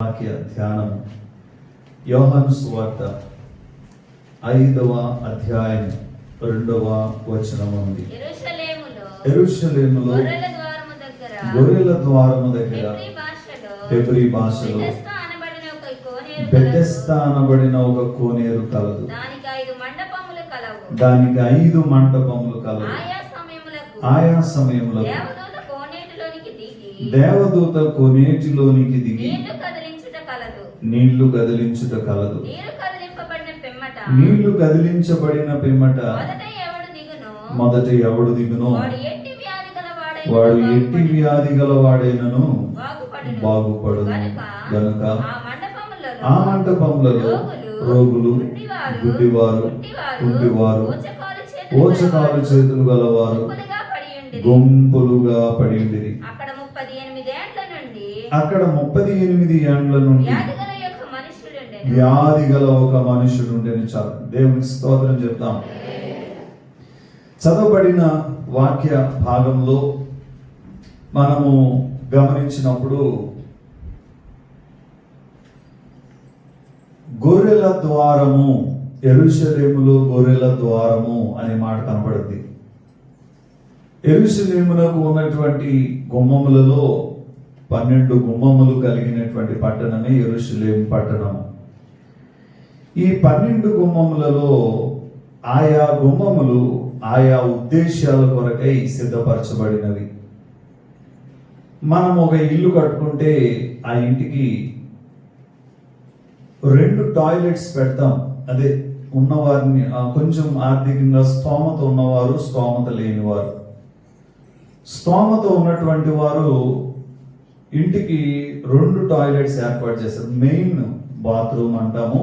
వాక్య ధ్యానం యోహాను సువార్త 5వ అధ్యాయం 2వ వచనం ఉంది. యెరూషలేములో గొర్రెల ద్వారము దగ్గర హెబ్రీ భాషలో బెతెస్దా అనబడిన ఒక కోనేరు కలదు. దానికి 5 మంటపములు కలవు. ఆయా సమయములో దేవదూత కోనేటిలోనికి దిగి నీళ్లు కదిలించుట కలదు. నీళ్లు కదిలించబడిన పిమ్మట మొదట ఎవడు దిగునో వాడు ఎట్టి వ్యాధి గలవాడైనను బాగుపడును గనుక ఆ మంటపములలో రోగులు, గుడ్డివారు, కుంటివారు, ఓచకాలు చేతులు గలవారు గుంపులుగా పడిండిరి. అక్కడ 38 ఏండ్ల నుండి వ్యాధి గల ఒక మనుషుడు ఉండేని. చాలు, దేవునికి స్తోత్రం చెప్తాం. చదవబడిన వాక్య భాగంలో మనము గమనించినప్పుడు గొర్రెల ద్వారము, యెరూషలేములో గొర్రెల ద్వారము అనే మాట కనబడుద్ది. యెరూషలేమునకు ఉన్నటువంటి గుమ్మములలో 12 గుమ్మములు కలిగినటువంటి పట్టణమే యెరూషలేము పట్టణము. ఈ 12 గుమ్మములలో ఆయా గుమ్మములు ఆయా ఉద్దేశాల కొరకై సిద్ధపరచబడినవి. మనం ఒక ఇల్లు కట్టుకుంటే ఆ ఇంటికి 2 టాయిలెట్స్ పెడతాం. అదే ఉన్నవారిని, కొంచెం ఆర్థికంగా స్తోమత ఉన్నవారు, స్తోమత లేనివారు. స్తోమత ఉన్నటువంటి వారు ఇంటికి 2 టాయిలెట్స్ ఏర్పాటు చేస్తారు. మెయిన్ బాత్రూమ్ అంటాము,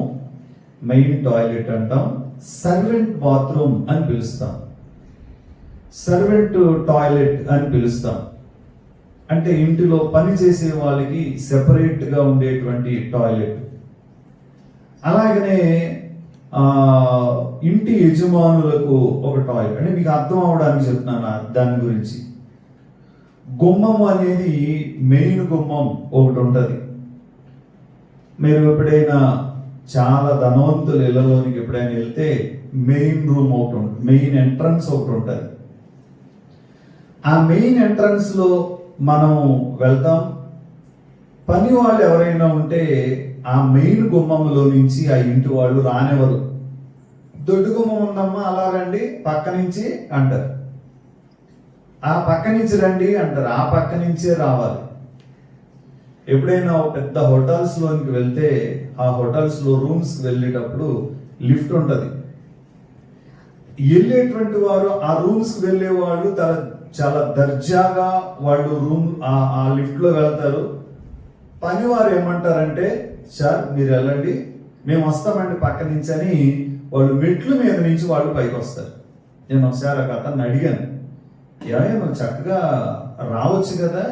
మెయిన్ టాయిలెట్ అంటాం, సర్వెంట్ బాత్రూమ్ అని పిలుస్తాం, సర్వెంట్ టాయిలెట్ అని పిలుస్తాం. అంటే ఇంటిలో పని చేసే వాళ్ళకి సెపరేట్ గా ఉండేటువంటి టాయిలెట్. అలాగనే ఇంటి యజమానులకు ఒక టాయిలెట్. అంటే మీకు అర్థం అవడానికి చెప్తున్నాను దాని గురించి. గుమ్మం అనేది మెయిన్ గుమ్మం ఒకటి ఉంటుంది. మీరు ఎప్పుడైనా చాలా ధనవంతుల ఇళ్లలోనికి ఎప్పుడైనా వెళ్తే మెయిన్ రూమ్ ఒకటి ఉంటుంది, మెయిన్ ఎంట్రన్స్ ఒకటి ఉంటుంది. ఆ మెయిన్ ఎంట్రన్స్ లో మనం వెళ్తాం. పని వాళ్ళు ఎవరైనా ఉంటే ఆ మెయిన్ గుమ్మంలో నుంచి ఆ ఇంటి వాళ్ళు రానివ్వరు. దొడ్డు గుమ్మం ఉందమ్మా అలా రండి పక్క నుంచి అంటారు. ఆ పక్క నుంచి రండి అంటారు. ఆ పక్క నుంచే రావాలి. ఎప్పుడైనా పెద్ద హోటల్స్ లోనికి వెళ్తే ఆ హోటల్స్ లో రూమ్స్ వెళ్ళేటప్పుడు లిఫ్ట్ ఉంటుంది. వెళ్ళేటువంటి వారు ఆ రూమ్స్ వెళ్ళే వాళ్ళు చాలా దర్జాగా వాళ్ళు ఆ లిఫ్ట్ లో వెళ్తారు. పని వారు ఏమంటారంటే, సార్ మీరు వెళ్ళండి, మేము వస్తామండి పక్క నుంచి అని వాళ్ళు మెట్ల మీద నుంచి వాళ్ళు పైకి వస్తారు. నేను ఒకసారి ఒక అతన్ని అడిగాను, ఏమయ్యా నువ్వు చక్కగా రావచ్చు కదా,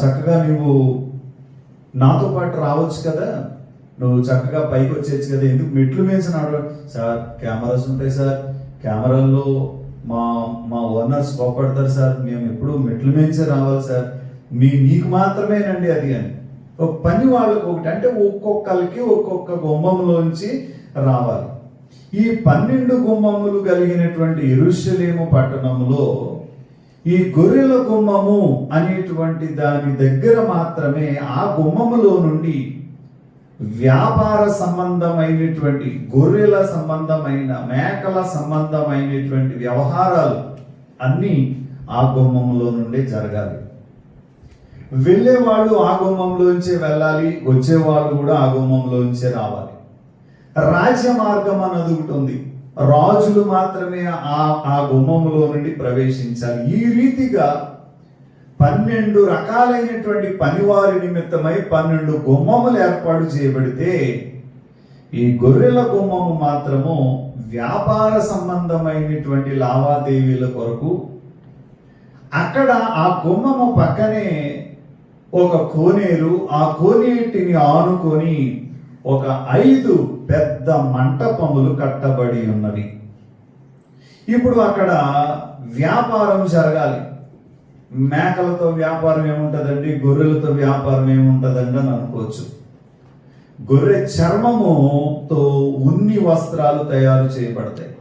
చక్కగా నువ్వు నాతో పాటు రావచ్చు కదా, నువ్వు చక్కగా పైకి వచ్చేచ్చు కదా, ఎందుకు మెట్లు మీద నడవ? సార్ కెమెరాస్ ఉంటాయి సార్, కెమెరాల్లో మా ఓనర్స్ కోపడతారు సార్, మేము ఎప్పుడు మెట్ల మీదే రావాలి సార్, మీకు మాత్రమేనండి అది అని. ఒక పని వాళ్ళకి ఒకటి, అంటే ఒక్కొక్కరికి ఒక్కొక్క గుమ్మంలోంచి రావాలి. ఈ 12 గుమ్మములు కలిగినటువంటి యెరూషలేము పట్టణంలో ఈ గొర్రెల గుమ్మము అనేటువంటి దాని దగ్గర మాత్రమే, ఆ గుమ్మములో నుండి వ్యాపార సంబంధమైనటువంటి, గొర్రెల సంబంధమైన, మేకల సంబంధమైనటువంటి వ్యవహారాలు అన్నీ ఆ గుమ్మములో నుండే జరగాలి. వెళ్ళేవాళ్ళు ఆ గుమ్మంలోంచే వెళ్ళాలి, వచ్చేవాళ్ళు కూడా ఆ గుమ్మంలోంచే రావాలి. రాజ్య మార్గం అన్నది ఒకటి ఉంది. రాజులు మాత్రమే ఆ గుమ్మములో నుండి ప్రవేశించాలి. ఈ రీతిగా 12 రకాలైనటువంటి పనివారి నిమిత్తమై 12 గుమ్మములు ఏర్పాటు చేయబడితే, ఈ గొర్రెల గుమ్మము మాత్రము వ్యాపార సంబంధమైనటువంటి లావాదేవీల కొరకు. అక్కడ ఆ గుమ్మము పక్కనే ఒక కోనేరు, ఆ కోనేటిని ఆనుకొని ఒక 5 పెద్ద మంటపములు కట్టబడి ఉన్నవి. ఇప్పుడు అక్కడ వ్యాపారం జరగాలి. మేకలతో వ్యాపారం ఏముంటుందండి, గొర్రెలతో వ్యాపారం ఏముంటుందండి అని అనుకోవచ్చు. గొర్రె చర్మముతో ఉన్ని వస్త్రాలు తయారు చేయబడతాయి.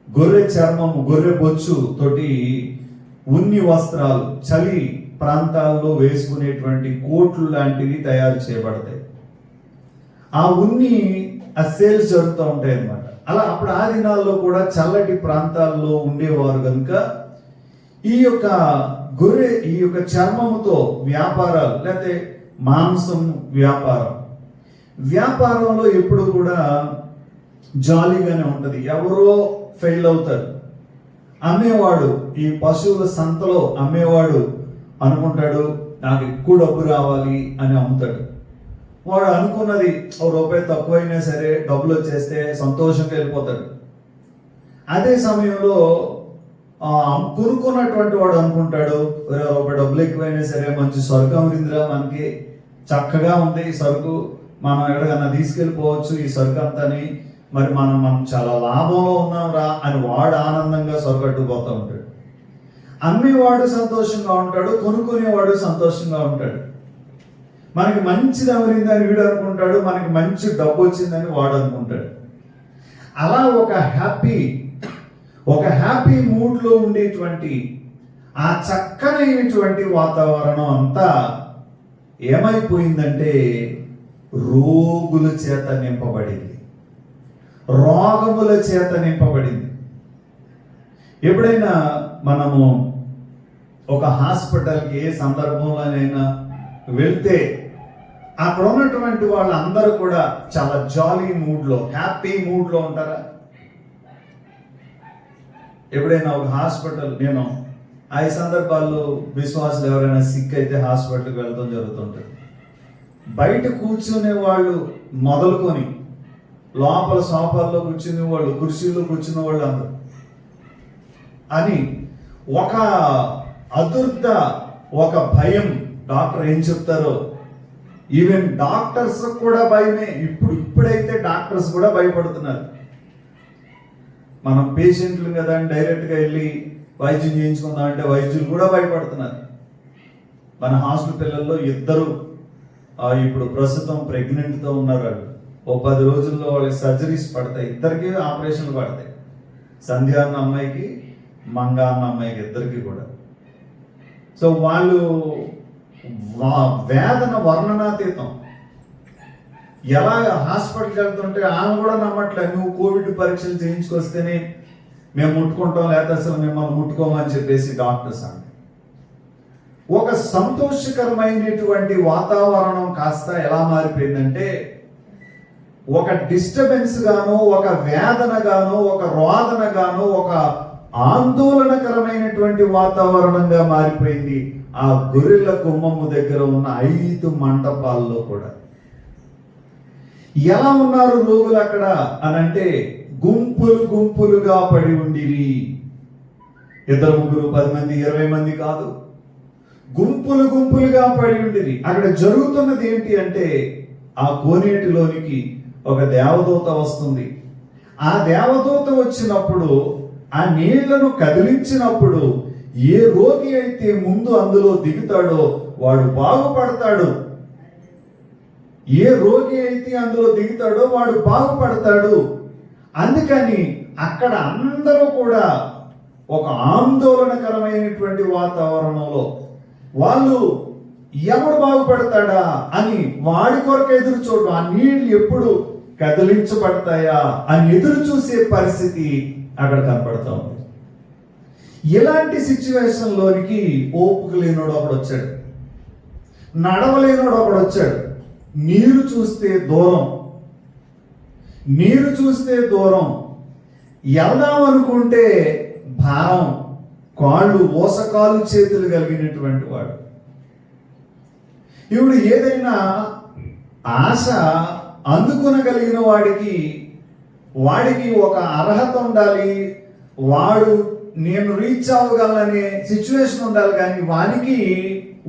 గొర్రె చర్మము, గొర్రె బొచ్చు తోటి ఉన్ని వస్త్రాలు, చలి ప్రాంతాల్లో వేసుకునేటువంటి కోట్లు లాంటివి తయారు చేయబడతాయి. ఆ ఉన్ని ఆ సేల్స్ జరుగుతూ ఉంటాయి అన్నమాట. అలా అప్పుడు ఆ దినాల్లో కూడా చల్లటి ప్రాంతాల్లో ఉండేవారు కనుక ఈ యొక్క గొర్రె, ఈ యొక్క చర్మముతో వ్యాపారాలు, లేకపోతే మాంసం వ్యాపారంలో ఎప్పుడు కూడా జాలీగానే ఉంటుంది. ఎవరో ఫెయిల్ అవుతారు. అమ్మేవాడు, ఈ పశువుల సంతలో అమ్మేవాడు అనుకుంటాడు నాకు ఎక్కువ డబ్బు రావాలి అని అమ్ముతాడు. వాడు అనుకున్నది ₹1 తక్కువైనా సరే డబ్బులు వచ్చేస్తే సంతోషంగా వెళ్ళిపోతాడు. అదే సమయంలో కొనుక్కున్నటువంటి వాడు అనుకుంటాడు ₹1 డబ్బులు ఎక్కువైనా సరే మంచి సరుకు అమ్మిందిరా, మనకి చక్కగా ఉంది ఈ సరుకు, మనం ఎక్కడికన్నా తీసుకెళ్ళిపోవచ్చు ఈ సరుకు అంతాని, మరి మనం చాలా లాభంలో ఉన్నాం రా అని వాడు ఆనందంగా సరుకు అట్టుకుపోతూ ఉంటాడు. అమ్మేవాడు సంతోషంగా ఉంటాడు, కొనుక్కునేవాడు సంతోషంగా ఉంటాడు. మనకి మంచిది అమరిందని వీడు అనుకుంటాడు, మనకి మంచి డబ్బు వచ్చిందని వాడు అనుకుంటాడు. అలా ఒక హ్యాపీ మూడ్లో ఉండేటువంటి ఆ చక్కనైనటువంటి వాతావరణం అంతా ఏమైపోయిందంటే రోగుల చేత నింపబడింది, రోగముల చేత నింపబడింది. ఎప్పుడైనా మనము ఒక హాస్పిటల్కి ఏ సందర్భంలోనైనా వెళ్తే అక్కడ ఉన్నటువంటి వాళ్ళందరూ కూడా చాలా జాలీ మూడ్లో, హ్యాపీ మూడ్లో ఉంటారా? ఎప్పుడైనా ఒక హాస్పిటల్, నేను ఆ సందర్భాల్లో విశ్వాసులు ఎవరైనా సిక్ అయితే హాస్పిటల్కి వెళ్ళడం జరుగుతుంటుంది. బయట కూర్చునే వాళ్ళు మొదలుకొని లోపల సోఫాల్లో కూర్చునే వాళ్ళు, కుర్చీల్లో కూర్చున్న వాళ్ళు అందరూ అని ఒక అదుర్ద, ఒక భయం. డాక్టర్ ఏం చెప్తారో, ఈవెన్ డాక్టర్స్ కూడా భయమే. ఇప్పుడైతే డాక్టర్స్ కూడా భయపడుతున్నారు. మనం పేషెంట్లు కదా అని డైరెక్ట్గా వెళ్ళి వైద్యం చేయించుకుందాం అంటే వైద్యులు కూడా భయపడుతున్నారు. మన హాస్టల్ పిల్లల్లో 2 ఇప్పుడు ప్రస్తుతం ప్రెగ్నెంట్తో ఉన్నారు. వాళ్ళు 10 రోజుల్లో వాళ్ళకి సర్జరీస్ పడతాయి, 2కి ఆపరేషన్లు పడతాయి. సంధ్య అన్న అమ్మాయికి, మంగ అన్న అమ్మాయికి, 2కి కూడా. సో వాళ్ళు వేదన వర్ణనాతీతం. ఎలా హాస్పిటల్కి వెళ్తుంటే ఆమె కూడా నమ్మట్లేదు, నువ్వు కోవిడ్ పరీక్షలు చేయించుకొస్తేనే మేము ముట్టుకుంటాం, లేకపోతే అసలు మిమ్మల్ని ముట్టుకోమని చెప్పేసి డాక్టర్స్ అంటే. ఒక సంతోషకరమైనటువంటి వాతావరణం కాస్త ఎలా మారిపోయిందంటే ఒక డిస్టర్బెన్స్ గాను, ఒక వేదన గాను, ఒక రోదన గాను, ఒక ఆందోళనకరమైనటువంటి వాతావరణంగా మారిపోయింది ఆ గొర్రెల గుమ్మము దగ్గర ఉన్న 5 మంటపాల్లో కూడా. ఎలా ఉన్నారు రోగులు అక్కడ అనంటే గుంపులుగా పడి ఉండిరి. 2, 3, 10 మంది, 20 మంది కాదు, గుంపులుగా పడి ఉండిరి. అక్కడ జరుగుతున్నది ఏంటి అంటే ఆ కోనేటిలోనికి ఒక దేవదూత వస్తుంది. ఆ దేవదూత వచ్చినప్పుడు, ఆ నీళ్లను కదిలించినప్పుడు ఏ రోగి అయితే ముందు అందులో దిగుతాడో వాడు బాగుపడతాడు. ఏ రోగి అయితే అందులో దిగుతాడో వాడు బాగుపడతాడు. అందుకని అక్కడ అందరూ కూడా ఒక ఆందోళనకరమైనటువంటి వాతావరణంలో వాళ్ళు ఎవడు బాగుపడతాడా అని వాడి కొరకు ఎదురు చూడు. ఆ నీళ్లు ఎప్పుడు కదిలించబడతాయా అని ఎదురు చూసే పరిస్థితి అక్కడ కనపడతా ఉంది. ఇలాంటి సిచ్యువేషన్లోనికి ఓపిక లేనోడు ఒకడు వచ్చాడు, నడవలేనోడు ఒకడు వచ్చాడు. నీరు చూస్తే దూరం, వెళ్దాం అనుకుంటే భారం, కాళ్ళు ఓసకాలు చేతులు కలిగినటువంటి వాడు. ఇప్పుడు ఏదైనా ఆశ అందుకొనగలిగిన వాడికి ఒక అర్హత ఉండాలి, వాడు నేను రీచ్ అవ్వగలనే సిచ్యువేషన్ ఉండాలి. కానీ వానికి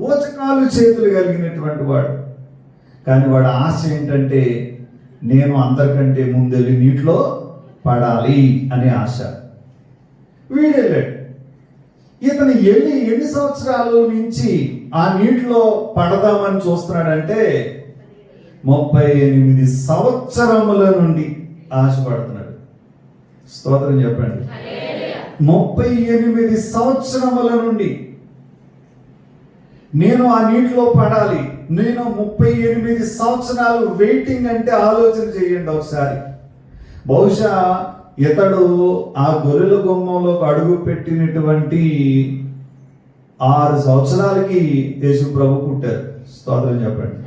ఓచకాలు చేతులు కలిగినటువంటి వాడు. కానీ వాడు ఆశ ఏంటంటే నేను అందరికంటే ముందెళ్ళి నీటిలో పడాలి అనే ఆశ. వీడెళ్ళాడు. ఇతను ఎన్ని సంవత్సరాల నుంచి ఆ నీటిలో పడదామని చూస్తున్నాడంటే 38 సంవత్సరముల నుండి ఆశపడుతున్నాడు. స్తోత్రం చెప్పండి. 38 సంవత్సరముల నుండి నేను ఆ నీటిలో పడాలి. నేను 38 సంవత్సరాలు వెయిటింగ్ అంటే ఆలోచన చేయండి ఒకసారి. బహుశా ఇతడు ఆ గొర్రెల గుమ్మంలోకి అడుగు పెట్టినటువంటి 6 సంవత్సరాలకి యేసు ప్రభు పుట్టారు. స్తోత్రం చెప్పండి.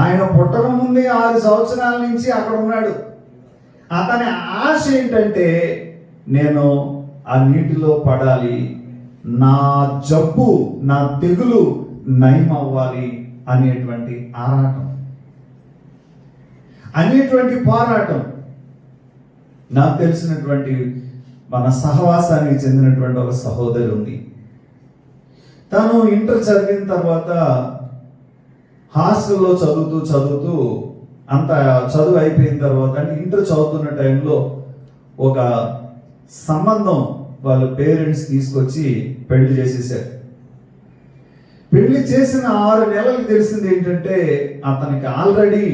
ఆయన పుట్టక ముందే 6 సంవత్సరాల నుంచి అక్కడ ఉన్నాడు. అతని ఆశ ఏంటంటే నేను ఆ నీటిలో పడాలి, నా జబ్బు, నా తెగులు నయం అవ్వాలి అనేటువంటి ఆరాటం, అనేటువంటి పోరాటం. నాకు తెలిసినటువంటి మన సహవాసానికి చెందినటువంటి ఒక సహోదరి ఉంది. తను ఇంటర్ చదివిన తర్వాత హాస్టల్లో చదువుతూ అంత చదువు అయిపోయిన తర్వాత, అంటే ఇంటర్ చదువుతున్న టైంలో ఒక సంబంధం వాళ్ళ పేరెంట్స్ తీసుకొచ్చి పెళ్లి చేసేసారు. పెళ్లి చేసిన 6 నెలలకు తెలిసింది ఏంటంటే అతనికి ఆల్రెడీ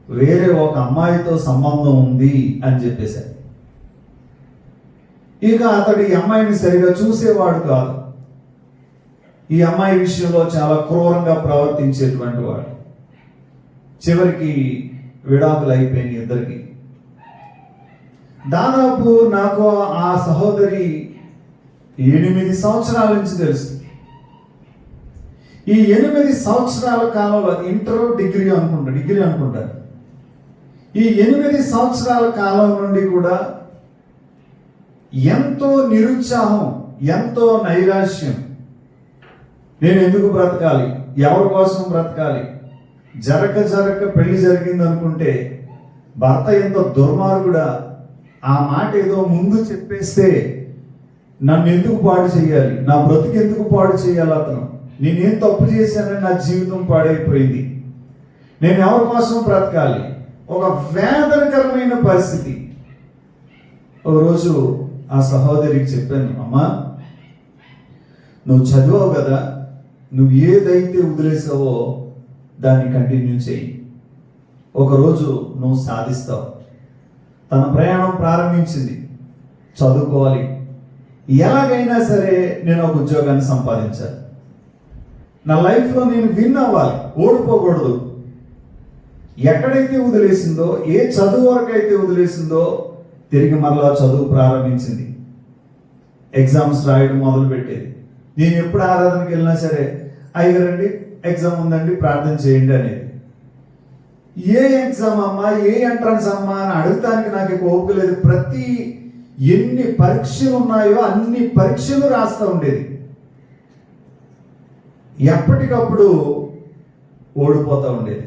వేరే ఒక అమ్మాయితో సంబంధం ఉంది అని చెప్పేశారు. ఇక అతడు ఈ అమ్మాయిని సరిగా చూసేవాడు కాదు. ఈ అమ్మాయి విషయంలో చాలా క్రూరంగా ప్రవర్తించేటువంటి వాడు. చివరికి విడాకులు అయిపోయినాయి ఇద్దరికి. దాదాపు నాకు ఆ సహోదరి 8 సంవత్సరాల నుంచి తెలుసు. ఈ 8 సంవత్సరాల కాలంలో ఇంటర్ డిగ్రీ అనుకుంటారు. ఈ 8 సంవత్సరాల కాలం నుండి కూడా ఎంతో నిరుత్సాహం, ఎంతో నైరాశ్యం. నేను ఎందుకు బ్రతకాలి, ఎవరి కోసం బ్రతకాలి, జరగ పెళ్లి జరిగింది అనుకుంటే భర్త ఎంతో దుర్మార్గుడా, ఆ మాట ఏదో ముందు చెప్పేస్తే నన్ను ఎందుకు పాడు చేయాలి, నా బ్రతుకు ఎందుకు పాడు చేయాలి, అతను నేనేం తప్పు చేశానని నా జీవితం పాడైపోయింది, నేను ఎవరి కోసం బ్రతకాలి, ఒక వేదనకరమైన పరిస్థితి. ఒక రోజు ఆ సహోదరికి చెప్పాను, అమ్మా నువ్వు చదివావు కదా, నువ్వు ఏదైతే వదిలేసావో దాన్ని కంటిన్యూ చేయి, ఒకరోజు నువ్వు సాధిస్తావు. తన ప్రయాణం ప్రారంభించింది. చదువుకోవాలి, ఎలాగైనా సరే నేను ఒక ఉద్యోగాన్ని సంపాదించాలి, నా లైఫ్లో నేను విన్ అవ్వాలి, ఓడిపోకూడదు. ఎక్కడైతే వదిలేసిందో, ఏ చదువు వరకు అయితే వదిలేసిందో తిరిగి మరలా చదువు ప్రారంభించింది. ఎగ్జామ్స్ రాయడం మొదలు పెట్టేది. నేను ఎప్పుడు ఆరాధనకి వెళ్ళినా సరే, అయ్యారండి ఎగ్జామ్ ఉందండి ప్రార్థన చేయండి అనేది. ఏ ఎగ్జామ్ అమ్మా, ఏ ఎంట్రన్స్ అమ్మా అని అడుగుతానికి నాకు ఓపిక లేదు. ప్రతి ఎన్ని పరీక్షలు ఉన్నాయో అన్ని పరీక్షలు రాస్తూ ఉండేది. ఎప్పటికప్పుడు ఓడిపోతూ ఉండేది.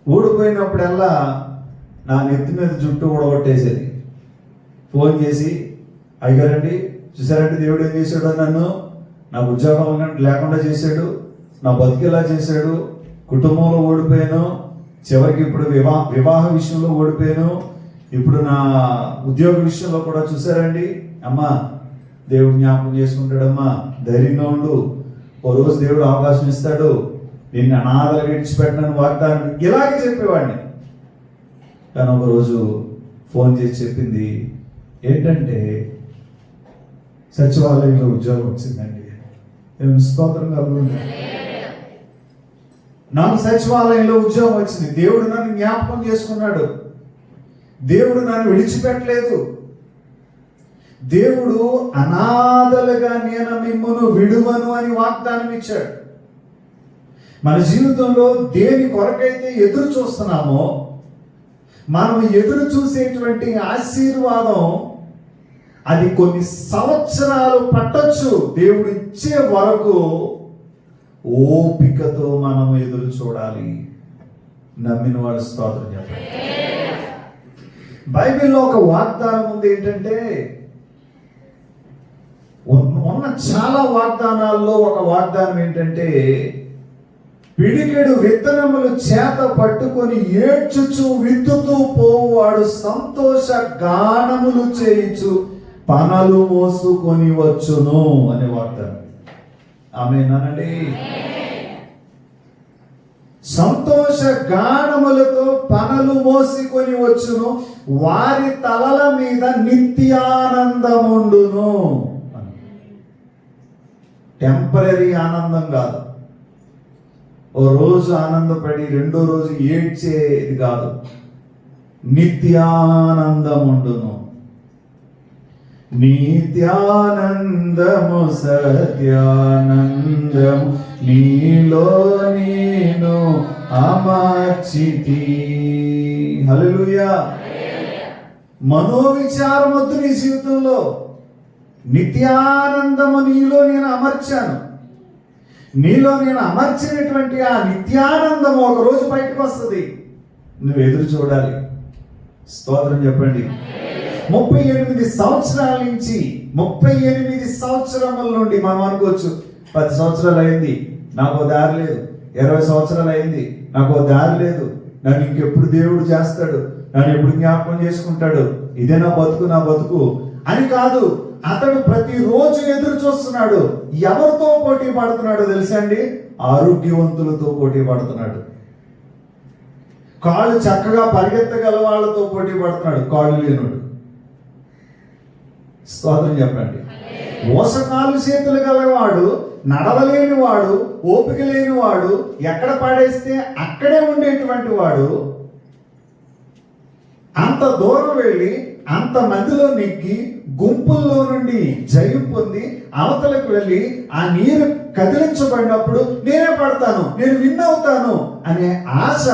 ఓడిపోయినప్పుడల్లా నా నెత్తి మీద జుట్టు ఊడగొట్టేసేది. ఫోన్ చేసి, అయ్యారండి చూసారంటే దేవుడు ఏం చేశాడు, నన్ను నా ఉద్యోగం లేకుండా చేశాడు, నా బతికేలా చేశాడు, కుటుంబంలో ఓడిపోయాను, చివరికి ఇప్పుడు వివాహ విషయంలో ఓడిపోయాను, ఇప్పుడు నా ఉద్యోగ విషయంలో కూడా చూసారండి. అమ్మా దేవుడు జ్ఞాపకం చేసుకుంటాడమ్మా, ధైర్యంగా ఉండు, ఓ రోజు దేవుడు అవకాశం ఇస్తాడు, నిన్ను అనాథలు విడిచిపెట్టనని వాగ్దానం, ఇలాగే చెప్పేవాడిని. కానీ ఒకరోజు ఫోన్ చేసి చెప్పింది ఏంటంటే సచివాలయంలో ఉద్యోగం వచ్చిందండి. నేను స్తోత్రం కలుగుతుంది. నాకు సచివాలయంలో ఉద్యోగం వచ్చింది. దేవుడు నన్ను జ్ఞాపకం చేసుకున్నాడు. దేవుడు నన్ను విడిచిపెట్టలేదు. దేవుడు అనాథలుగా నేను మిమ్మును విడువను అని వాగ్దానం ఇచ్చాడు. మన జీవితంలో దేని కొరకైతే ఎదురు చూస్తున్నామో, మనం ఎదురు చూసేటువంటి ఆశీర్వాదం అది కొన్ని సంవత్సరాలు పట్టొచ్చు. దేవుడు ఇచ్చే వరకు ఓపికతో మనం ఎదురు చూడాలి. నమ్మిన వాడు స్తోత్రం చెప్పాలి. బైబిల్లో ఒక వాగ్దానం ఉంది. ఏంటంటే ఉన్న చాలా వాగ్దానాల్లో ఒక వాగ్దానం ఏంటంటే, పిడికెడు విత్తనములు చేత పట్టుకొని ఏడ్చుచు విత్తుతూ పోవాడు సంతోష గానములు చేయించు పనలు మోసుకొని వచ్చును అనే వాగ్దానం. ఆమేనండి. సంతోష గానములతో పనలు మోసుకొని వచ్చును, వారి తలల మీద నిత్యానందముండును. టెంపరీ ఆనందం కాదు, ఓ రోజు ఆనందపడి రెండో రోజు ఏడ్చేది కాదు, నిత్యానందముండును. నిత్యానందము సత్యానందము నీలో నేను అమర్చితి. హల్లెలూయా. మనోవిచారం వద్దు నీ జీవితంలో. నిత్యానందము నీలో నేను అమర్చాను. నీలో నేను అమర్చినటువంటి ఆ నిత్యానందము ఒక రోజు బయటకు వస్తుంది. నువ్వు ఎదురు చూడాలి. స్తోత్రం చెప్పండి. 38 సంవత్సరాల నుంచి 38 సంవత్సరముల నుండి మనం అనుకోవచ్చు 10 సంవత్సరాలు అయింది, నాకు దారి లేదు. 20 సంవత్సరాలు అయింది, నాకు దారి లేదు. నన్ను ఇంకెప్పుడు దేవుడు చేస్తాడు, నన్ను ఎప్పుడు జ్ఞాపకం చేసుకుంటాడు, ఇదే నా బతుకు అని కాదు. అతడు ప్రతిరోజు ఎదురు చూస్తున్నాడు. ఎవరితో పోటీ పడుతున్నాడో తెలుసా అండి? ఆరోగ్యవంతులతో పోటీ పడుతున్నాడు. కాళ్ళు చక్కగా పరిగెత్తగల వాళ్ళతో పోటీ పడుతున్నాడు, కాళ్ళు లేనుడు. స్తోత్రం చెప్పండి. మోసకాలు చేతులు గలవాడు, నడవలేని వాడు, ఓపిక లేని వాడు, ఎక్కడ పడేస్తే అక్కడే ఉండేటువంటి వాడు అంత దూరం వెళ్ళి అంత మందిలో నెగ్గి గుంపుల్లో నుండి జయం పొంది అవతలకు వెళ్ళి ఆ నీరు కదిలించబడినప్పుడు నేనే పడతాను, నేను విన్ అవుతాను అనే ఆశ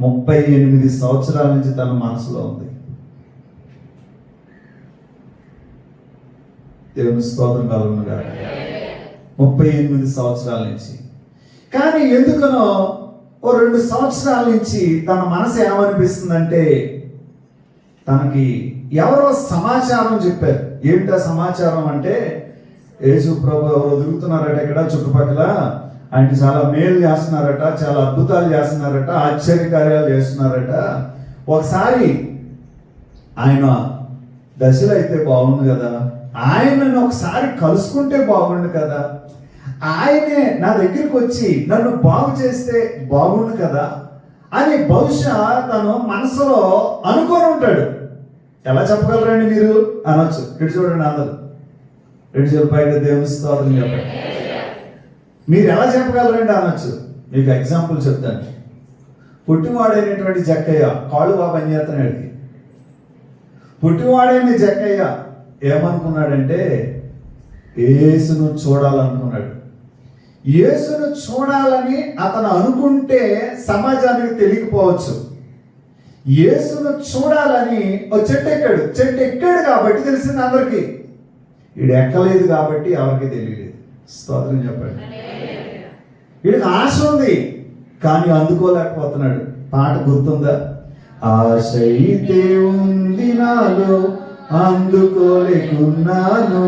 38 సంవత్సరాల నుంచి తన మనసులో ఉంది. దేవుని స్తోత్రం కలుగును గాక. 38 సంవత్సరాల నుంచి. కానీ ఎందుకనో ఓ 2 సంవత్సరాల నుంచి తన మనసు ఏమనిపిస్తుందంటే, తనకి ఎవరో సమాచారం చెప్పారు. ఏంటా సమాచారం అంటే, యేసు ప్రభు ఎవరో తిరుగుతున్నారట ఇక్కడ చుట్టుపక్కల, ఆయనకి చాలా మేలు చేస్తున్నారట, చాలా అద్భుతాలు చేస్తున్నారట, ఆశ్చర్యకార్యాలు చేస్తున్నారట. ఒకసారి ఆయన దశలో అయితే బాగుంది కదా, ఆయనను ఒకసారి కలుసుకుంటే బాగుండు కదా, ఆయనే నా దగ్గరికి వచ్చి నన్ను బాగు చేస్తే బాగుండు కదా అని బహుశా తను మనసులో అనుకొని ఉంటాడు. ఎలా చెప్పగలరండి మీరు అనొచ్చు. ఇటు చూడండి, అందరూ రెండు చేతుల పైకి దేవుని స్తోత్రం చెప్పండి. మీరు ఎలా చెప్పగలరండి అనొచ్చు. మీకు ఎగ్జాంపుల్ చెప్తాను. పుట్టివాడైనటువంటి జక్కయ్య కాళ్ళు బాగా పనిచేస్తున్నాడు. పుట్టివాడైన జక్కయ్య ఏమనుకున్నాడంటే, యేసును చూడాలనుకున్నాడు. యేసును చూడాలని అతను అనుకుంటే సమాజానికి తెలియకపోవచ్చు. యేసును చూడాలని ఓ చెట్టు ఎక్కాడు కాబట్టి తెలిసింది అందరికీ. వీడు ఎక్కలేదు కాబట్టి ఎవరికి తెలియలేదు. స్తోత్రం చెప్పండి. వీడికి ఆశ ఉంది కానీ అందుకోలేకపోతున్నాడు. పాట గుర్తుందా? ఆశ అయితే ఉంది నాలో, అందుకోలేకున్నాను,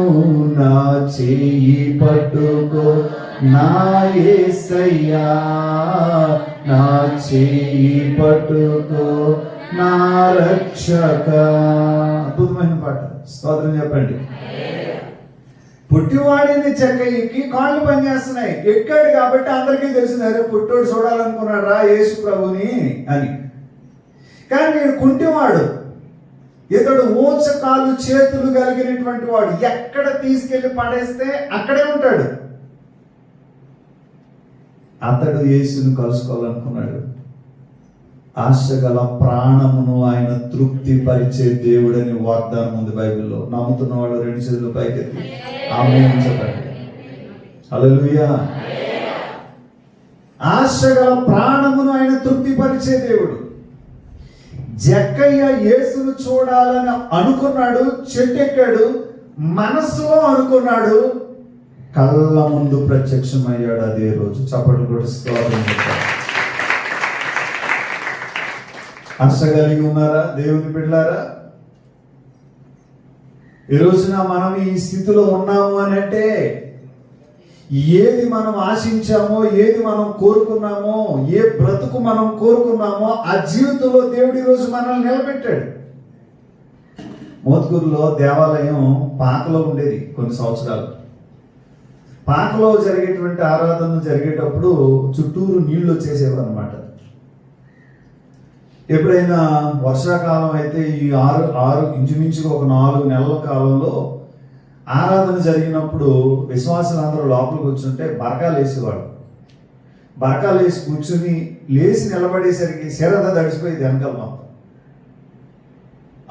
నా చెయ్యి పట్టుకో నా యేసయ్యా, నా చెయ్యి పట్టుకో నా రక్షక. అద్భుతమైన పాట. స్తోత్రం చెప్పండి. పుట్టివాడిని చెక్కయ్యకి కాళ్ళు పనిచేస్తున్నాయి. ఎక్కాడు కాబట్టి అందరికీ తెలిసింది, అరే పుట్టోడు చూడాలనుకున్నాడు రా యేసు ప్రభుని అని. కానీ వీడు కుంటివాడు, ఇతడు ఊచకాలు చేతులు కలిగినటువంటి వాడు. ఎక్కడ తీసుకెళ్లి పడేస్తే అక్కడే ఉంటాడు. అతడు యేసును కలుసుకోవాలనుకున్నాడు. ఆశ గల ప్రాణమును ఆయన తృప్తి పరిచే దేవుడని వాగ్దానం ఉంది బైబిల్లో. నమ్ముతున్న వాళ్ళు రెండు చేతులు పైకెత్తి ఆమేన్ చెప్పండి. హల్లెలూయా. ఆశ గల ప్రాణమును ఆయన తృప్తి పరిచే దేవుడు. జక్కయ్య యేసును చూడాలని అనుకున్నాడు, చెట్టెక్కాడు, మనస్సులో అనుకున్నాడు, కళ్ళ ముందు ప్రత్యక్షమయ్యాడు అదే రోజు. చప్పట్లు కూడా స్తోత్రం. ఆశ కలిగి ఉన్నారా దేవుని బిడ్డలారా? ఈ రోజున మనం ఈ స్థితిలో ఉన్నాము అని అంటే, ఏది మనం ఆశించామో, ఏది మనం కోరుకున్నామో, ఏ బ్రతుకు మనం కోరుకున్నామో ఆ జీవితంలో దేవుడు ఈరోజు మనల్ని నిలబెట్టాడు. మోత్కూరులో దేవాలయం పాకలో ఉండేది కొన్ని సంవత్సరాలు. పాకలో జరిగేటువంటి ఆరాధన జరిగేటప్పుడు చుట్టూరు నీళ్లు వచ్చేసేవి అనమాట. ఎప్పుడైనా వర్షాకాలం అయితే ఈ ఆరు ఇంచుమించుగా ఒక 4 నెలల కాలంలో ఆరాధన జరిగినప్పుడు విశ్వాసులందరూ లోపలికి కూర్చుంటే బరకాలు వేసేవాడు. బరకాలు వేసి కూర్చుని లేచి నిలబడేసరికి శరద తడిసిపోయి వెనకాల మొత్తం.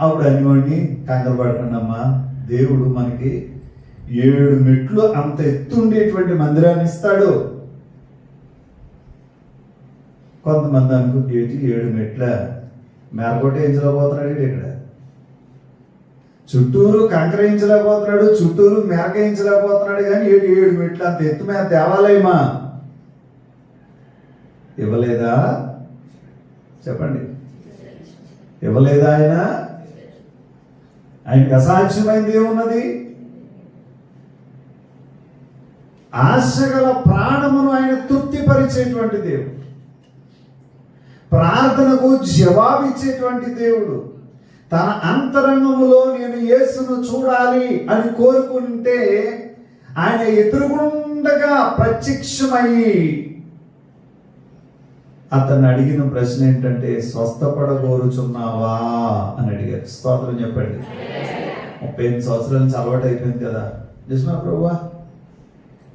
అప్పుడు అనివాడిని కంగారు పడకండి అమ్మా, దేవుడు మనకి 7 మెట్లు అంత ఎత్తుండేటువంటి మందిరాన్ని ఇస్తాడు. కొంతమంది అనుకుంటే 7 మెట్ల మేరకోట వేయించలేకపోతున్నాడు, ఇక్కడ చుట్టూరు కంకరించలేకపోతున్నాడు, చుట్టూరు మేరకేయించలేకపోతున్నాడు, కానీ 7 మెట్లు అంత ఎత్తు మీద దేవాలయమా? ఇవ్వలేదా? చెప్పండి, ఇవ్వలేదా? ఆయనకి అసాధ్యమైంది ఏమున్నది? ఆశగల ప్రాణమును ఆయన తృప్తిపరిచేటువంటి దేవుడు, ప్రార్థనకు జవాబిచ్చేటువంటి దేవుడు. తన అంతరంగములో నేను యేసును చూడాలి అని కోరుకుంటే ఆయన ఎదురుగుండగా ప్రత్యక్షమయ్యి అతన్ని అడిగిన ప్రశ్న ఏంటంటే, స్వస్థపడగోరుచున్నావా అని అడిగారు. స్తోత్రం చెప్పండి. 35 సంవత్సరాల నుంచి అలవాటు అయిపోయింది కదా. నిజమే ప్రభువా?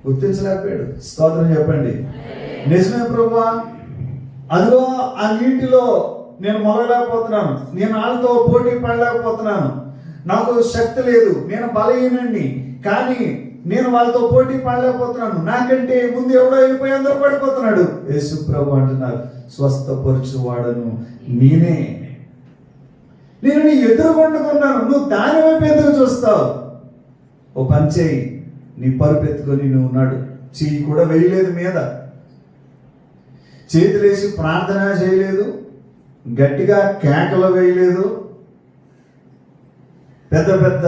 గుర్తించలేకపోయాడు. స్తోత్రం చెప్పండి. నిజమే ప్రభువా, అదిగో ఆ నీటిలో నేను మొదలలేకపోతున్నాను, నేను వాళ్ళతో పోటీ పడలేకపోతున్నాను, నాకు శక్తి లేదు, నేను బలహీనండి, కానీ నేను వాళ్ళతో పోటీ పడలేకపోతున్నాను, నాకంటే ముందు ఎవడో వెళ్ళిపోయి అందరూ పడిపోతున్నాడు. యేసు ప్రభు అంటున్నారు, స్వస్థపరచువాడను నేనే, నేను నీ ఎదురుగొండుకున్నాను, నువ్వు దాని వైపు ఎదురు చూస్తావు. ఓ పని చేయి, నీ పరుపు ఎత్తుకొని నువ్వు ఉన్నాడు, చెయ్యి కూడా వేయలేదు మీద, చేతులేసి ప్రార్థన చేయలేదు, గట్టిగా కేకలు వేయలేదు, పెద్ద పెద్ద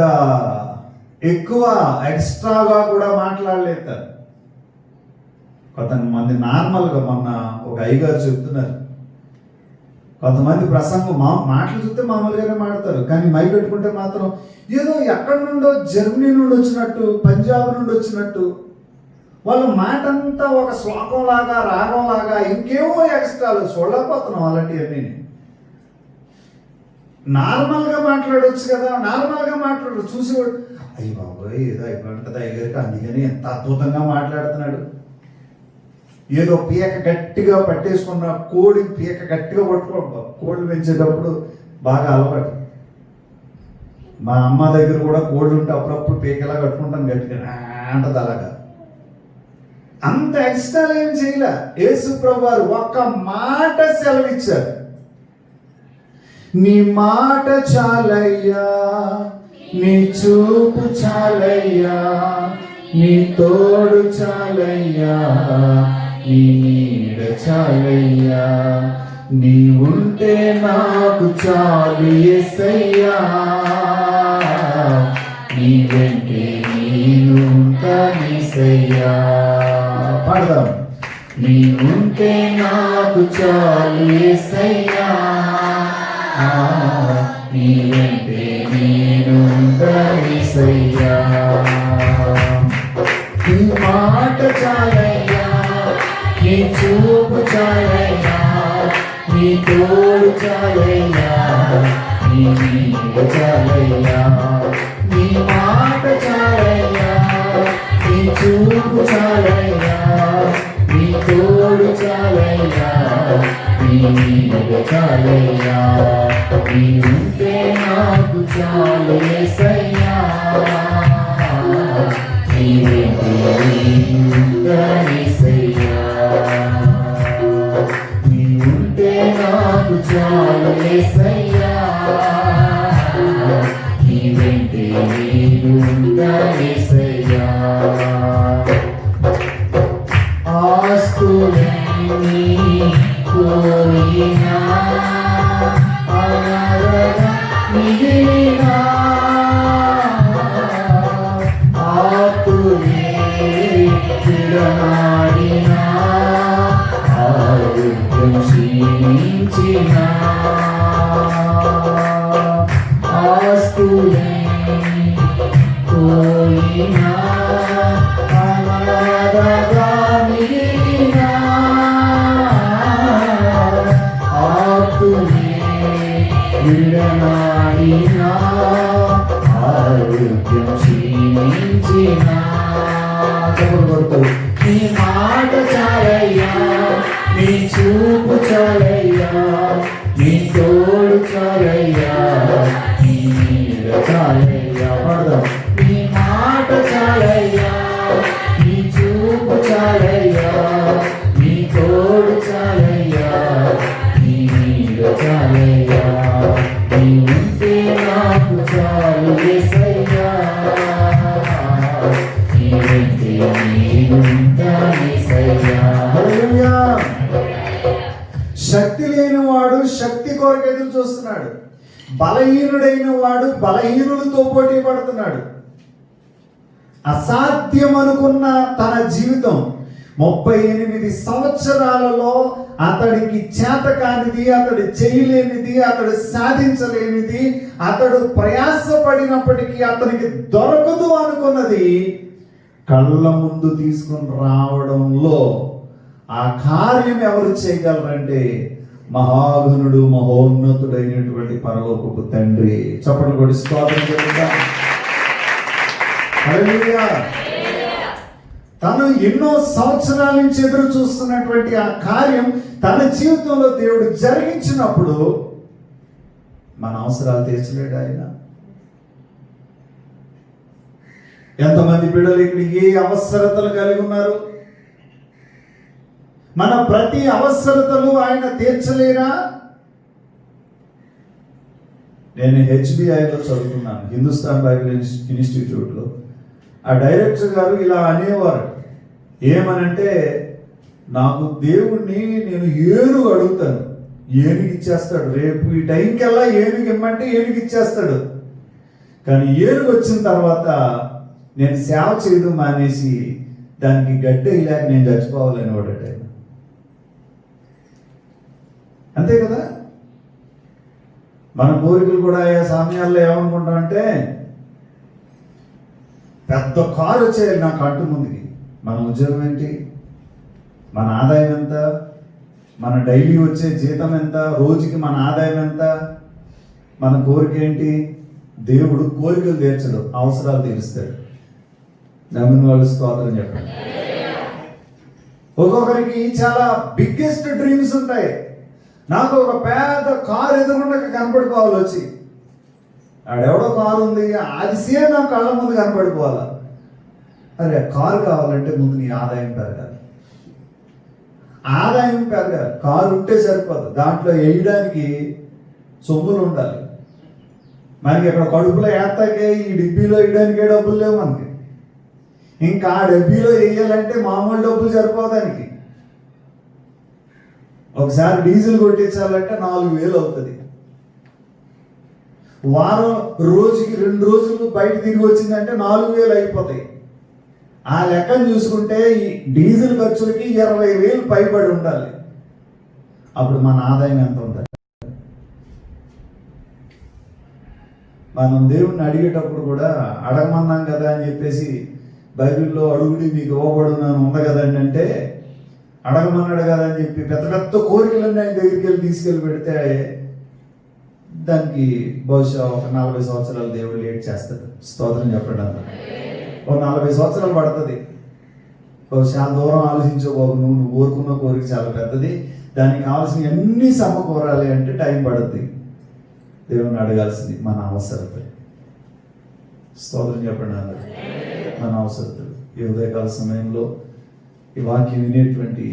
ఎక్కువ ఎక్స్ట్రాగా కూడా మాట్లాడలేదు. కొంతమంది నార్మల్గా, మొన్న ఒక అయ్యగారు చెప్తున్నారు, కొంతమంది ప్రసంగం మాటలు చూస్తే మామూలుగానే మాడతారు, కానీ మై పెట్టుకుంటే మాత్రం ఏదో ఎక్కడి నుండో జర్మనీ నుండి వచ్చినట్టు, పంజాబ్ నుండి వచ్చినట్టు, వాళ్ళ మాట అంతా ఒక శ్లోకం లాగా, రాగం లాగా, ఇంకేమో ఎక్స్ట్రాలు చూడలేకపోతున్నాం. అలాంటివన్నీ నార్మల్గా మాట్లాడవచ్చు కదా, నార్మల్గా మాట్లాడు చూసేవాడు, అయ్యి బాబోయ్ ఏదో అయిపోయింటుంది అయ్యగారికి, అందుకని ఎంత అద్భుతంగా మాట్లాడుతున్నాడు. ఏదో పీక గట్టిగా పట్టేసుకున్న కోడి పీక గట్టిగా పట్టుకో, కోళ్ళు పెంచేటప్పుడు బాగా అలవాటు. మా అమ్మ దగ్గర కూడా కోళ్ళు ఉంటే అప్పుడప్పుడు పీకలా కట్టుకుంటాను గట్టిగా అంటది. అలాగా అంత ఎక్స్ట్రా ఏం చేయలే. యేసు ప్రభు వారు ఒక్క మాట సెలవిచ్చారు, నీ మాట చాలయ్యా, నీ చూపు చాలయ్యా, నీ తోడు చాలయ్యా, నీ నీడ చాలయ్యా, నీ ఉంటే నాకు చాలు యేసయ్యా, నీ వెంటే నేను ఉంటానయ్యా. పాడదాం. నీ ఉంటే నాకు చాలు యేసయ్యా, నీ వెంటే నేను ఉంటానయ్యా, నీ మాట చాలయ్యా, నీ చూపు చాలయ్యా, నీ తోడు చాలయ్యా, నీ నీడ చాలయ్యా, నీ మాట చాలయ్యా, నీ చూపు చాలయ్యా, నీ తోడు చాలయ్యా, నీ నీడ చాలయ్యా, నీ ఉంటే నాకు చాలు యేసయ్యా, నీ వెంటే ఉంటానయ్యా, నీ ఉంటే నాకు చాలు యేసయ్యా, నీ వెంటే నేను ఉంటానయ్యా. ఆస్తులన్నీ పోయినా అనగా మిగిలినా, ఆతులే విడనాడినా, ఆరోగ్యం క్షీణించినా, ఆస్తులే చూపు చాలయ్యా, నీ తోడు చాలయ్యా, నీ నీడ చాలయ్యా, పాడదాం. నీ మాట చాలయ్యా, నీ చూపు చాలయ్యా, నీ తోడు చాలయ్యా, నీ నీడ చాలయ్యా, నీ ఉంటే నాకు చాలు యేసయ్యా, నీ ఉంటే నేనుంటా యేసయ్యా. హల్లెలూయా. శక్తి లేని వాడు శక్తి కొరకు ఎదురు చూస్తున్నాడు. బలహీనుడైన వాడు బలహీనులతో పోటీ పడుతున్నాడు. అసాధ్యం అనుకున్న తన జీవితం 38 సంవత్సరాలలో అతడికి చేత కానిది, అతడు చేయలేనిది, అతడు సాధించలేనిది, అతడు ప్రయాసపడినప్పటికీ అతనికి దొరకదు అనుకున్నది కళ్ళ ముందు తీసుకొని రావడంలో ఆ కార్యం ఎవరు చేయగలరంటే మహాగణుడు, మహోన్నతుడైనటువంటి పరలోకపు తండ్రి. చప్పట్లు కొట్టి స్తోత్రం చెప్తాం. హల్లెలూయా. తను ఎన్నో సంవత్సరాల నుంచి ఎదురు చూస్తున్నటువంటి ఆ కార్యం తన జీవితంలో దేవుడు జరిగించినప్పుడు మన అవసరాలు తీర్చలేడు ఆయన. ఎంతమంది బిడ్డలు ఇక్కడ ఏ అవసరతలు కలిగి ఉన్నారు? మన ప్రతి అవసరతలు ఆయన తీర్చలేరా? నేను HBIలో చదువుకున్నాను, హిందుస్థాన్ బైబిల్ ఇన్స్టిట్యూట్లో. ఆ డైరెక్టర్ గారు ఇలా అనేవారు, ఏమనంటే, నాకు దేవుణ్ణి నేను ఏనుగు అడుగుతాను, ఏనుగు ఇచ్చేస్తాడు. రేపు ఈ టైంకెల్లా ఏనుగు ఇమ్మంటే ఏనుగు ఇచ్చేస్తాడు. కానీ ఏనుగు వచ్చిన తర్వాత నేను సేవ చేయడం మానేసి దానికి గడ్డి ఇలాగ నేను చచ్చిపోవాలని వాడట. అంతే కదా. మన కోరికలు కూడా ఆ సమయాల్లో ఏమనుకుంటామంటే, పెద్ద కారు వచ్చేయాలి నా కంటు ముందుకి. మన ఉద్యోగం ఏంటి? మన ఆదాయం ఎంత? మన డైలీ వచ్చే జీతం ఎంత? రోజుకి మన ఆదాయం ఎంత? మన కోరిక ఏంటి? దేవుడు కోరికలు తీర్చడు, అవసరాలు తీరుస్తాడు. నమ్మిన వాళ్ళు స్తోత్రం చెప్పండి. ఒక్కొక్కరికి చాలా బిగ్గెస్ట్ డ్రీమ్స్ ఉంటాయి. నాకు ఒక పెద్ద కారు ఎదురుకుండా కనపడిపోవాలి వచ్చి, ఆడెవడో కారు ఉంది, అది సేమ్ నా కళ్ళ ముందు కనపడిపోవాలా. అరే, కారు కావాలంటే ముందు నీ ఆదాయం పెరగాలి. ఆదాయం పెరగాలి. కారు ఉంటే సరిపోదు, దాంట్లో వేయడానికి సొమ్ములు ఉండాలి. మనకి ఇక్కడ కడుపులో వేస్తాకే ఈ డిబ్బీలో వేయడానికే డబ్బులు లేవు మనకి. ఇంకా ఆ డబ్బీలో వేయాలంటే మామూలు డబ్బులు సరిపోదానికి. ఒకసారి డీజిల్ కొట్టించాలంటే 4,000 అవుతుంది. వారం రోజుకి 2 రోజులు బయట తిరిగి వచ్చిందంటే 4,000 అయిపోతాయి. ఆ లెక్కను చూసుకుంటే ఈ డీజిల్ ఖర్చులకి 20,000 పైబడి ఉండాలి. అప్పుడు మన ఆదాయం ఎంత ఉండాలి? మనం దేవుణ్ణి అడిగేటప్పుడు కూడా అడగమన్నాం కదా అని చెప్పేసి బైబిల్లో అడుగుడి మీకు ఇవ్వబడునని ఉంది కదండి అంటే, అడగమన్నాడు కదా అని చెప్పి పెద్ద పెద్ద కోరికలన్నీ ఆయన దగ్గరికి వెళ్ళి తీసుకెళ్ళి పెడితే దానికి బహుశా ఒక 40 సంవత్సరాలు దేవుడు లేట్ చేస్తాడు. స్తోత్రం చెప్పండి. అంత ఒక 40 సంవత్సరాలు పడుతుంది. బహుశా దూరం ఆలోచించే బాబు, నువ్వు కోరుకున్న కోరిక చాలా పెద్దది, దానికి కావాల్సిన అన్ని సమకూరాలి అంటే టైం పడుద్ది. దేవుని అడగాల్సింది మన అవసరత. స్తోత్రం చెప్పండి. అందరూ మన అవసరతలు. ఈ ఉదయకాల సమయంలో ఈ వాక్యం వినేటువంటి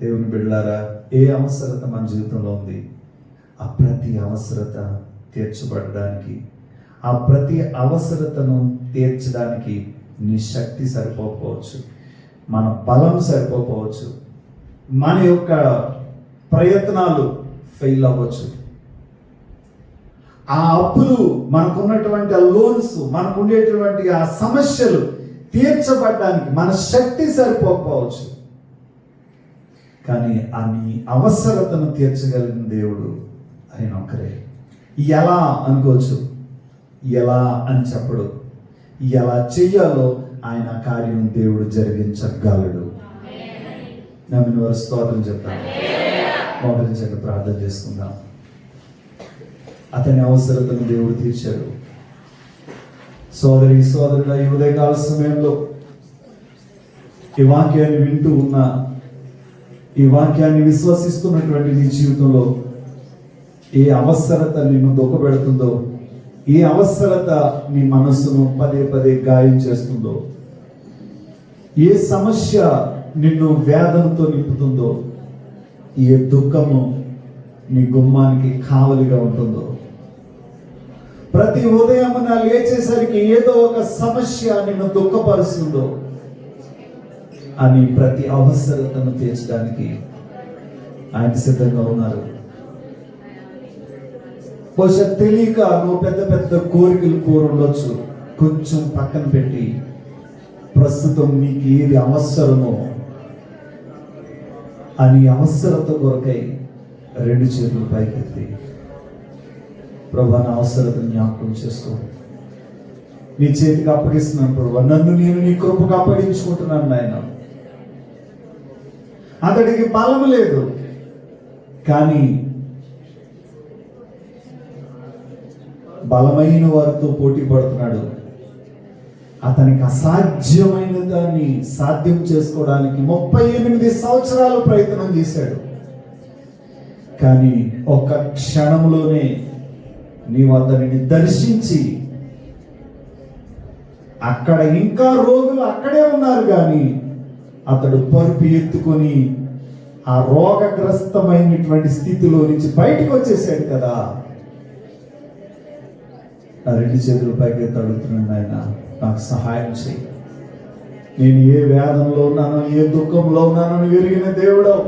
దేవుని బిడ్డలారా, ఏ అవసరత మన జీవితంలో ఉంది, ఆ ప్రతి అవసరత తీర్చబడడానికి, ఆ ప్రతి అవసరతను తీర్చడానికి నీ శక్తి సరిపోకపోవచ్చు, మన బలం సరిపోకపోవచ్చు, మన యొక్క ప్రయత్నాలు ఫెయిల్ అవ్వచ్చు. ఆ అప్పులు, మనకున్నటువంటి ఆ లోన్స్, మనకుండేటువంటి ఆ సమస్యలు తీర్చబడడానికి మన శక్తి సరిపోకపోవచ్చు. కానీ ఆ నీ అవసరతను తీర్చగలిగిన దేవుడు ఆయన ఒక్కరే. ఎలా అనుకోవచ్చు, ఎలా అని చెప్పడు, ఎలా చెయ్యాలో ఆయన కార్యం దేవుడు జరిగించగలడు. నమ్మిన వారు స్తోత్రం చెప్తాను. మోకరించండి, ప్రార్థన చేసుకుందాం. అతని అవసరతను దేవుడు తీర్చాడు. సోదరి సోదరుల, ఈ ఉదయకాల సమయంలో ఈ వాక్యాన్ని వింటూ ఉన్న ఈ వాక్యాన్ని విశ్వసిస్తున్నటువంటి నీ జీవితంలో ఏ అవసరత నిన్ను దుఃఖపెడుతుందో, ఏ అవసరత నీ మనస్సును పదే పదే గాయం చేస్తుందో, ఏ సమస్య నిన్ను వేదనతో నింపుతుందో, ఏ దుఃఖము నీ గుమ్మానికి కావలిగా ఉంటుందో, ప్రతి ఉదయమున లేచేసరికి ఏదో ఒక సమస్య నిన్ను దుఃఖపరుస్తుందో, అని ప్రతి అవసరతను తీర్చడానికి ఆయన సిద్ధంగా ఉన్నారు. బహుశా తెలియక నువ్వు పెద్ద పెద్ద కోరికలు కోరుండొచ్చు. కొంచెం పక్కన పెట్టి ప్రస్తుతం నీకు ఏది అవసరమో అని అవసరత కొరకై రెండు చేతులు పైకెత్తి, ప్రభా నా అవసరతను జ్ఞాపకం చేసుకో, నీ చేతికి అప్పగిస్తున్నాను ప్రభా, నన్ను నేను నీ కృపకు అప్పగించుకుంటున్నాను నాయన. అతడికి బలం లేదు, కానీ బలమైన వారితో పోటీ పడుతున్నాడు. అతనికి అసాధ్యమైన దాన్ని సాధ్యం చేసుకోవడానికి 38 సంవత్సరాలు ప్రయత్నం చేశాడు. కానీ ఒక్క క్షణంలోనే నీవు అతనిని దర్శించి, అక్కడ ఇంకా రోగులు అక్కడే ఉన్నారు కానీ అతడు పరుపు ఎత్తుకొని ఆ రోగగ్రస్తమైనటువంటి స్థితిలో నుంచి బయటకు వచ్చేసాడు కదా. నా రెండు చేతుల పైకి అడుగుతున్నాను, ఆయన నాకు సహాయం చేయి. నేను ఏ వేదనలో ఉన్నానో, ఏ దుఃఖంలో ఉన్నానో నువ్వు ఎరిగిన దేవుడవు.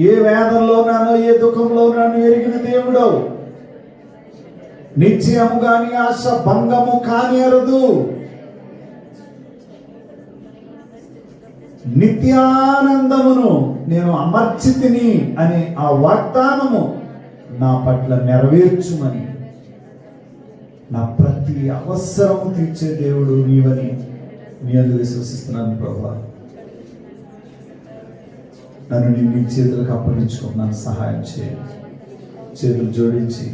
ఏ వేదనలో ఉన్నానో, ఏ దుఃఖంలో ఉన్నానో ఎరిగిన దేవుడవు. నిశ్చయము కాని ఆశ భంగము కానేరదు. నిత్యానందమును నేను అమర్చితిని అనే ఆ వాగ్దానము నా పట్ల నెరవేర్చుమని, నా ప్రతి అవసరము తీర్చే దేవుడు నీవని నీ అందు విశ్వసిస్తున్నాను ప్రభా. నన్ను నీ చేతులకు అప్పగించుకున్నాను, సహాయం చేయండి. చేతులు జోడించి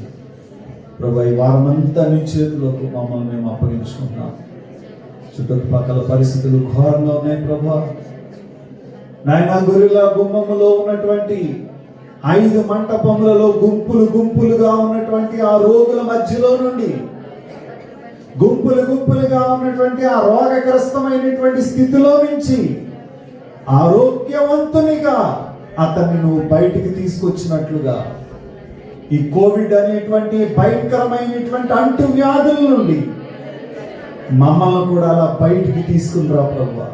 ప్రభా, ఈ వారమంతా నీ చేతులకు మమ్మల్ని మేము అప్పగించుకుంటున్నాం. చుట్టుపక్కల పరిస్థితులు ఘోరంగా ఉన్నాయి ప్రభా. నాయన, గొర్రెల గుమ్మములో ఉన్నటువంటి 5 మంటపములలో గుంపులు గుంపులుగా ఉన్నటువంటి ఆ రోగుల మధ్యలో నుండి, గుంపులు గుంపులుగా ఉన్నటువంటి ఆ రోగగ్రస్తమైనటువంటి స్థితిలో నుంచి ఆరోగ్యవంతునిగా అతన్ని నువ్వు బయటికి తీసుకొచ్చినట్లుగా, ఈ కోవిడ్ అనేటువంటి భయంకరమైనటువంటి అంటువ్యాధుల నుండి మమ్మల్ని కూడా అలా బయటికి తీసుకుని రా ప్రభువా.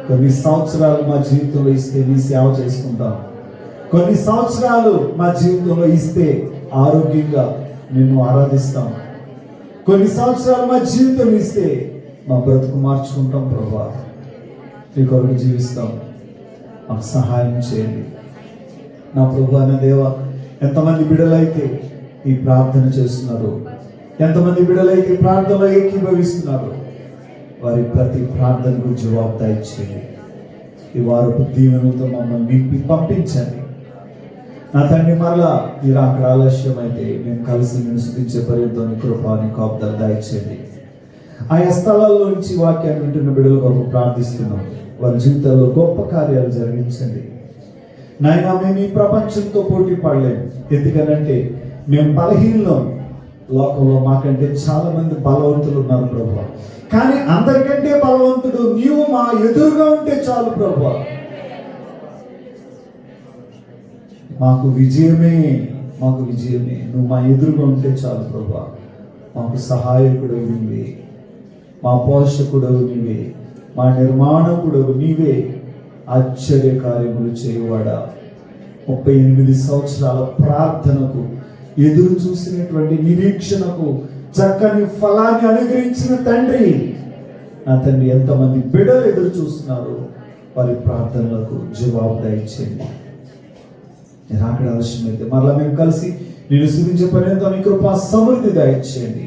కొన్ని సంవత్సరాలు మా జీవితంలో ఇస్తే నీ సేవ చేసుకుంటాం. కొన్ని సంవత్సరాలు మా జీవితంలో ఇస్తే ఆరోగ్యంగా నిన్ను ఆరాధిస్తాం. కొన్ని సంవత్సరాలు మా జీవితం ఇస్తే మా బ్రతుకు మార్చుకుంటాం ప్రభా. నీ కొరకు జీవిస్తాం. మాకు సహాయం చేయండి నా ప్రభా. నా దేవ, ఎంతమంది బిడ్డలైతే ఈ ప్రార్థన చేస్తున్నారు, ఎంతమంది బిడ్డలైతే ప్రార్థనలో ఏకీభవిస్తున్నారు, వారి ప్రతి ప్రార్థనకు జవాబు దయచేయండి. ఈ వారపు దీవెనలతో మమ్మల్ని నింపి పంపించండి నా తండ్రి. మరలా మీరు అక్కడ ఆలస్యం అయితే మేము కలిసి నేను స్తుతించే పర్యంతం కృపాని కాపుదల దయచేయండి. ఆయా స్థలాల్లో నుంచి వాక్యాన్ని వింటున్న బిడ్డల కొరకు ప్రార్థిస్తున్నాం. వారి జీవితాల్లో గొప్ప కార్యాలు జరిగించండి నాయన. మేము ఈ ప్రపంచంతో పోటీ పడలేము, ఎందుకనంటే మేము బలహీనం. లోకంలో మాకంటే చాలా మంది బలవంతులు ఉన్నారు ప్రభువా, కానీ అందరికంటే బలవంతుడు నీవు మా ఎదురుగా ఉంటే చాలు ప్రభువా. మాకు విజయమే, మాకు విజయమే. నువ్వు మా ఎదురుగా ఉంటే చాలు ప్రభువా. మాకు సహాయకుడు నీవే, మా పోషకుడు నీవే, మా నిర్మాణకుడు నీవే. ఆశ్చర్య కార్యములు చేయువాడా, 38 సంవత్సరాల ప్రార్థనకు ఎదురు చూసినటువంటి నిరీక్షణకు చక్కని ఫలాన్ని అనుగ్రహించిన తండ్రి, నా తండ్రి, ఎంతమంది బిడ్డలు ఎదురు చూస్తున్నారు, వారి ప్రార్థనలకు జవాబు దయచేయండి. నేను అక్కడ అవసరమైతే మరలా మేము కలిసి నేను స్తుతించే పర్యంతం నీ కృపా సమృద్ధి దయచేయండి.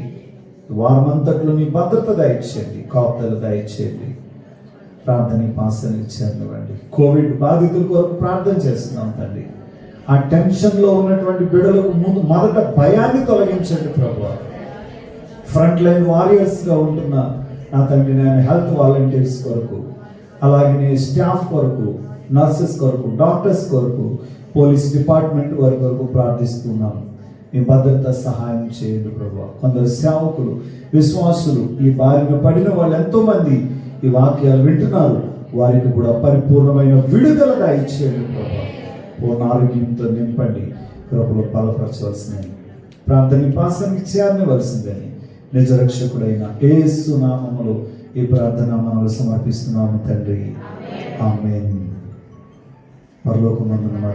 వారమంతట్లో నీ భద్రత దయచేయండి, కాపుదల దయచేయండి. ప్రార్థన పాసనకి చేరనివ్వండి. కోవిడ్ బాధితుల కొరకు ప్రార్థన చేస్తున్నాం తండ్రి. ఆ టెన్షన్లో ఉన్నటువంటి బిడ్డలకు మొదట భయాన్ని తొలగించండి ప్రభువా. ఫ్రంట్ లైన్ వారియర్స్గా ఉంటున్న నా తండ్రి, నేను హెల్త్ వాలంటీర్స్ కొరకు అలాగనే స్టాఫ్ కొరకు, నర్సెస్ కొరకు, డాక్టర్స్ కొరకు, పోలీస్ డిపార్ట్మెంట్ వారి కొరకు ప్రార్థిస్తున్నాం. మీ భద్రత సహాయం చేయండి ప్రభువా. కొందరు సేవకులు, విశ్వాసులు, ఈ బారిన పడిన వాళ్ళు ఎంతో మంది ఈ వాక్యాలు వింటున్నారు. వారికి కూడా పరిపూర్ణమైన విడుదల దయచేయండి ప్రభువా. పూర్ణ ఆరోగ్యంతో నింపండి, కృపలో బలపరచవలసిందని, ప్రాంత నివాసానికి చేరనివలసిందని నిజ రక్షకుడైన యేసు నామములో ఈ ప్రార్థన మనలు సమర్పిస్తున్నాము తండ్రి. ఆమేన్. పరలోకమందున